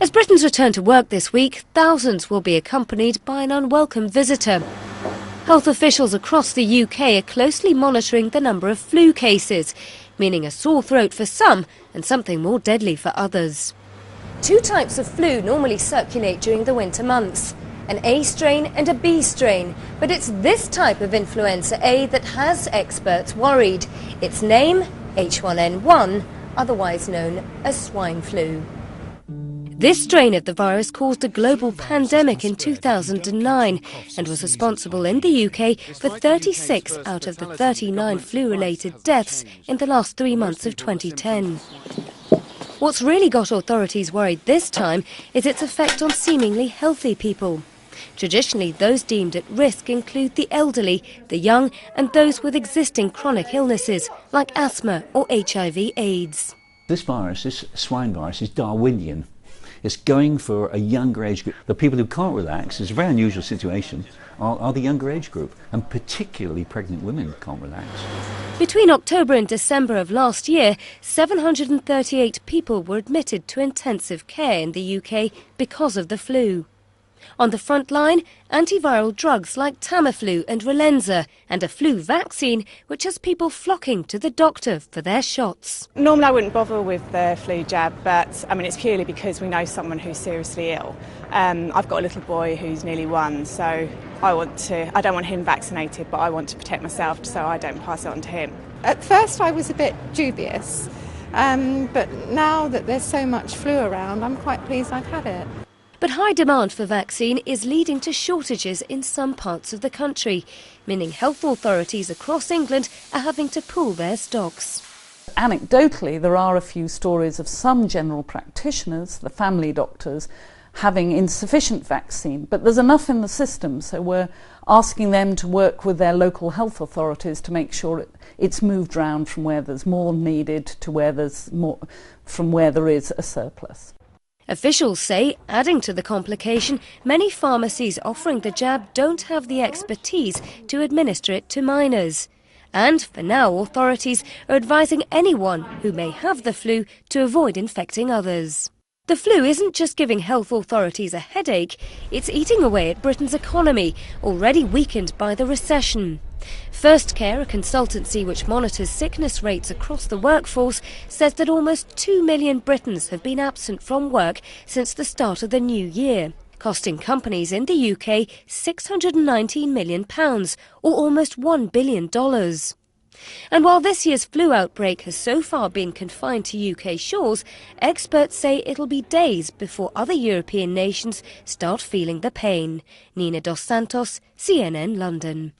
As Britons return to work this week, thousands will be accompanied by an unwelcome visitor. Health officials across the UK are closely monitoring the number of flu cases, meaning a sore throat for some and something more deadly for others. Two types of flu normally circulate during the winter months, an A strain and a B strain, but it's this type of influenza A that has experts worried. Its name, H1N1, otherwise known as swine flu. This strain of the virus caused a global pandemic in 2009 and was responsible in the UK for 36 out of the 39 flu-related deaths in the last 3 months of 2010. What's really got authorities worried this time is its effect on seemingly healthy people. Traditionally, those deemed at risk include the elderly, the young and those with existing chronic illnesses like asthma or HIV/AIDS. This virus, this swine virus, is Darwinian. It's going for a younger age group. The people who can't relax, it's a very unusual situation, are the younger age group, and particularly pregnant women can't relax. Between October and December of last year, 738 people were admitted to intensive care in the UK because of the flu. On the front line, antiviral drugs like Tamiflu and Relenza, and a flu vaccine which has people flocking to the doctor for their shots. Normally I wouldn't bother with the flu jab, but it's purely because we know someone who's seriously ill. I've got a little boy who's nearly 1, so I don't want him vaccinated, but I want to protect myself so I don't pass it on to him. At first I was a bit dubious, but now that there's so much flu around, I'm quite pleased I've had it. But high demand for vaccine is leading to shortages in some parts of the country, meaning health authorities across England are having to pool their stocks. Anecdotally, there are a few stories of some general practitioners, the family doctors, having insufficient vaccine, but there's enough in the system, so we're asking them to work with their local health authorities to make sure it's moved round from where there's more needed to where there's more, from where there is a surplus. Officials say, adding to the complication, many pharmacies offering the jab don't have the expertise to administer it to minors. And for now, authorities are advising anyone who may have the flu to avoid infecting others. The flu isn't just giving health authorities a headache, it's eating away at Britain's economy, already weakened by the recession. First Care, a consultancy which monitors sickness rates across the workforce, says that almost 2 million Britons have been absent from work since the start of the new year, costing companies in the UK £619 million, or almost $1 billion. And while this year's flu outbreak has so far been confined to UK shores, experts say it'll be days before other European nations start feeling the pain. Nina dos Santos, CNN London.